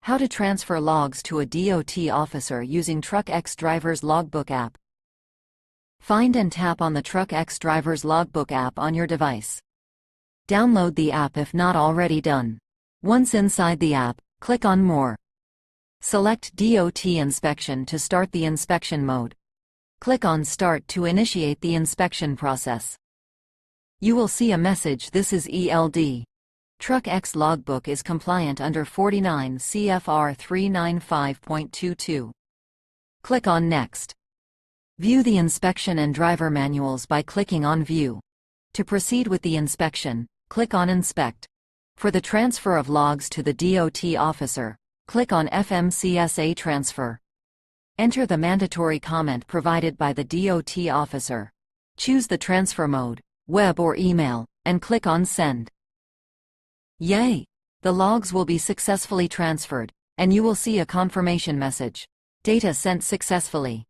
How to transfer logs to a DOT officer using TruckX Driver's Logbook app. Find and tap on the TruckX Driver's Logbook app on your device. Download the app if not already done. Once inside the app, click on More. Select DOT Inspection to start the inspection mode. Click on Start to initiate the inspection process. You will see a message: "This is ELD. TruckX Logbook is compliant under 49 CFR 395.22. Click on Next. View the inspection and driver manuals by clicking on View. To proceed with the inspection, click on Inspect. For the transfer of logs to the DOT officer, click on FMCSA Transfer. Enter the mandatory comment provided by the DOT officer. Choose the transfer mode, web or email, and click on Send. Yay! The logs will be successfully transferred, and you will see a confirmation message. Data sent successfully.